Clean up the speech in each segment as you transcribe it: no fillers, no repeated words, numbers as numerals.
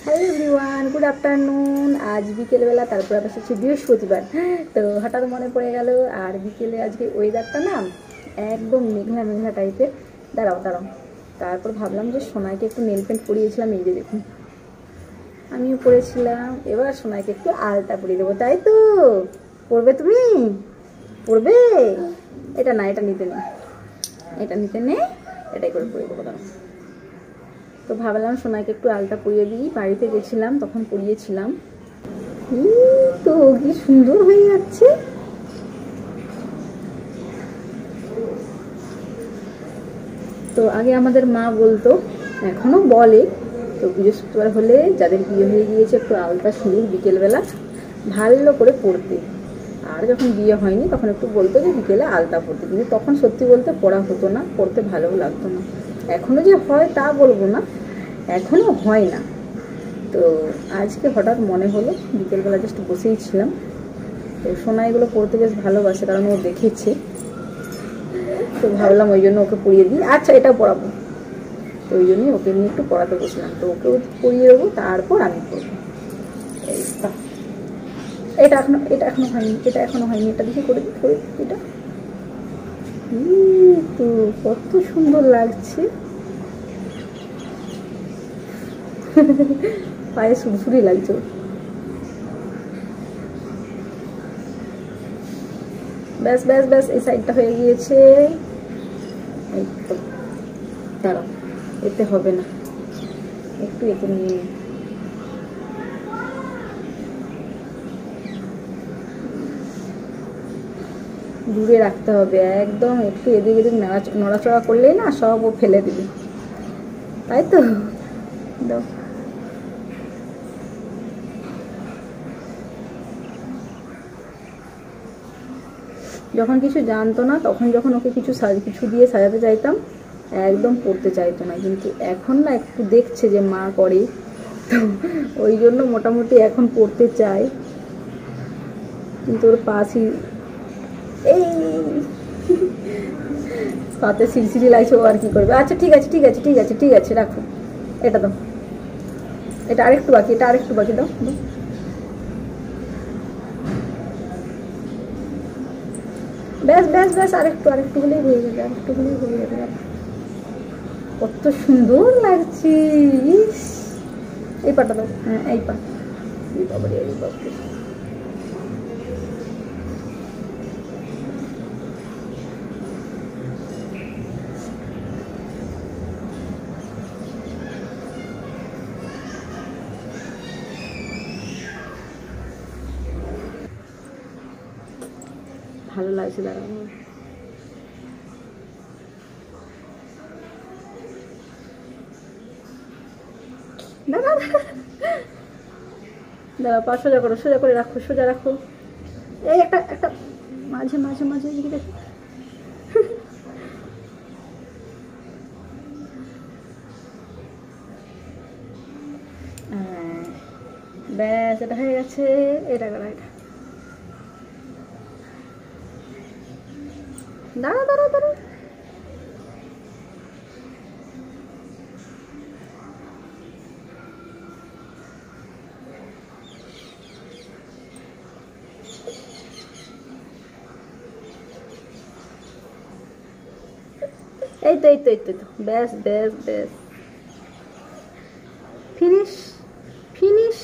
Hello everyone, good afternoon. আজ বিকেলবেলা, তারপর আবার হচ্ছে বৃহস্পতিবার। তো হঠাৎ মনে পড়ে গেল, আর বিকেলে আজকে ওয়েদারটা না একদম মেঘলা মেঘলা টাইপের। দাঁড়াও দাঁড়াও, তারপর ভাবলাম যে সোনাইকে একটু নেল পেন্ট পরিয়েছিলাম, এই যে দেখুন আমিও পরেছিলাম। এবার সোনাইকে একটু আলতা পরিয়ে দেবো, তাই তো? পরবে তুমি? পরবে? এটা না, এটা নিতে নেই, এটা নিতে নেই, এটাই করে পরিয়ে দেবো। দাঁড়াও, তো ভাবলাম সোনাইকে একটু আলতা পরিয়ে দিই, বাড়িতে গেছিলাম তখন পরিয়েছিলাম। তো কি সুন্দর হয়ে যাচ্ছে। তো আগে আমাদের মা বলতো, এখনো বলে, তো বৃহস্পতিবার হলে যাদের বিয়ে হয়ে গিয়েছে একটু আলতা সিঁদুর বিকেলবেলা ভালো করে পরতে। আর যখন বিয়ে হয়নি তখন একটু বলতো যে বিকেলে আলতা পরতে, কিন্তু তখন সত্যি বলতে পড়া হতো না, পড়তে ভালোও লাগতো না। এখনও যে হয় তা বলবো না, এখনও হয় না। তো আজকে হঠাৎ মনে হলো, বিকেলবেলা জাস্ট বসেই ছিলাম, তো সোনা এগুলো পড়তে বেশ ভালোবাসে, কারণ ও দেখেছে, তো ভাবলাম ওই জন্য ওকে পড়িয়ে দিই। আচ্ছা, এটা পড়াবো, তো ওই জন্যই ওকে নিয়ে একটু পড়াতে বসলাম। তো ওকেও পড়িয়ে দেবো, তারপর আমি পড়বো। এই এটা এখনো হয়নি, এটা এখনো হয়নি, এটা দেখে করে করে এটা। তো কত সুন্দর লাগছে। পায়ে সুরসুরি লাগছে। ব্যাস ব্যাস ব্যাস, এই সাইডটা হয়ে গিয়েছে। এই তো, দাঁড়াও, এতে হবে না, একটু এতে নিয়ে নিই। দূরে রাখতে হবে একদম, একটু এদিক এদিক নড়াচড়া করলেই না সব ও ফেলে দিবে, তাই তো? দাও। যখন কিছু জানতো না, তখন যখন ওকে কিছু দিয়ে সাজাতে চাইতাম, একদম পড়তে চাইতো না, কিন্তু এখন না একটু দেখছে যে মা করে, তো ওই জন্য মোটামুটি এখন পড়তে চায়। কিন্তু ওর পাশই এই পাতে সিলসিলি লাগছে, ও আর কি করবে। আচ্ছা ঠিক আছে ঠিক আছে ঠিক আছে ঠিক আছে, রাখো। এটা দাও, এটা আরেকটু বাকি, এটা আরেকটু বাকি, দাও দাও। ব্যাস ব্যাস ব্যাস, আরেকটু আরেকটু হলেই হয়ে যাবে, আরেকটু হলেই হয়ে যাবে। কত সুন্দর লাগছে। ইস, এই পাটা দাও, হ্যাঁ এই পা। এই বাবারে, এই বাবারে, ভালো লাগছে। দাঁড়াও, দাঁড়া দাঁড়া, পা সোজা করো, সোজা করে রাখো, সোজা রাখো। এই একটা একটা মাঝে মাঝে মাঝে এদিকে দেখো। হ্যাঁ, ব্যাস, এটা হয়ে গেছে। এটা করা, এটা দাঁড়া দাঁড়া দাঁড়া। এই তো এই তো এই তো, ব্যাস ব্যাস ব্যাস, ফিনিশ ফিনিশ।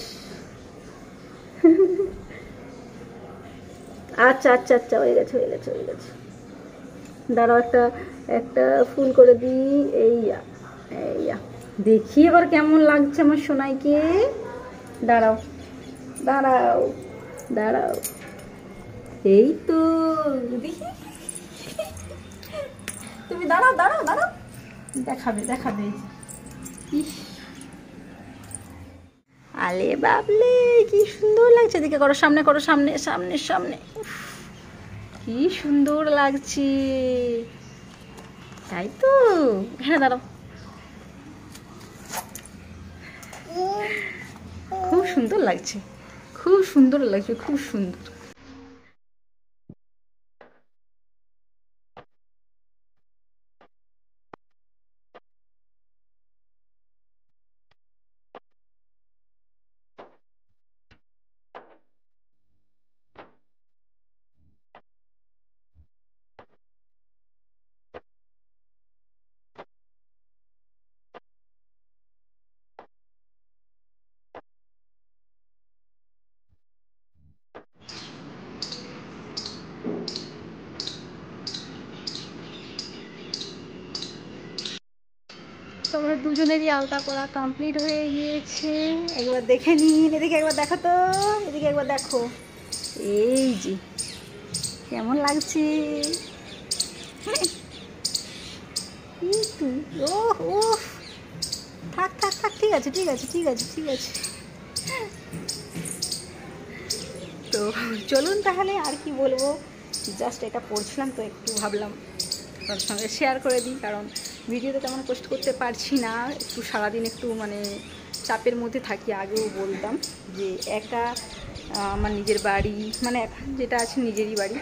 আচ্ছা আচ্ছা আচ্ছা, হয়ে গেছে হয়ে গেছে হয়ে গেছে। দাঁড়াও, একটা একটা ফুল করে দিই। এইয়া এইয়া, দেখি এবার কেমন লাগছে আমার সোনাইকে। দাঁড়াও দাঁড়াও দাঁড়াও, এই তো, দেখি। তুমি দাঁড়াও দাঁড়াও দাঁড়াও, দেখাবে দেখাবে। ইস, আলে বাবলে, কি সুন্দর লাগছে। এদিকে করো, সামনে করো, সামনে সামনে সামনে। উফ, কি সুন্দর লাগছে, তাই তো? হ্যাঁ দাঁড়াও, খুব সুন্দর লাগছে, খুব সুন্দর লাগছে, খুব সুন্দর। দুজনেরই আলতা করা কমপ্লিট হয়ে গিয়েছে। একবার দেখে নিন, এদিকে একবার দেখো তো, এদিকে একবার দেখো, এই যে কেমন লাগছে। ও ও থাক থাক থাক, ঠিক আছে ঠিক আছে ঠিক আছে ঠিক আছে। তো চলুন তাহলে, আর কি বলবো, জাস্ট এটা পড়ছিলাম তো একটু ভাবলাম আপনার সঙ্গে শেয়ার করে দিই, কারণ ভিডিওতে তেমন পোস্ট করতে পারছি না, একটু সারাদিন একটু মানে চাপের মধ্যে থাকি। আগেও বলতাম যে একা আমার নিজের বাড়ি, মানে এখন যেটা আছে নিজেরই বাড়ি,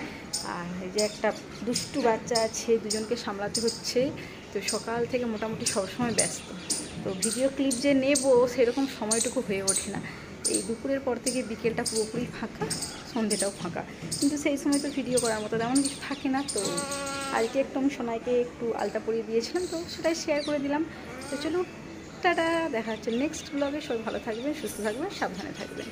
আর এই যে একটা দুষ্টু বাচ্চা আছে, দুজনকে সামলাতে হচ্ছে। তো সকাল থেকে মোটামুটি সবসময় ব্যস্ত, তো ভিডিও ক্লিপ যে নেব সেরকম সময়টুকু হয়ে ওঠে না। এই দুপুরের পর থেকে বিকেলটা পুরোপুরি ফাঁকা, সন্ধ্যেটাও ফাঁকা, কিন্তু সেই সময় তো ভিডিও করার মতো তেমন কিছু থাকে না। তো আজকে একটু আমি সোনাইকে একটু আলতা পরিয়ে দিয়েছিলাম, তো সেটাই শেয়ার করে দিলাম। তো চলো টাটা, দেখা হচ্ছে নেক্সট ব্লগে। সবাই ভালো থাকবেন, সুস্থ থাকবেন, সাবধানে থাকবেন।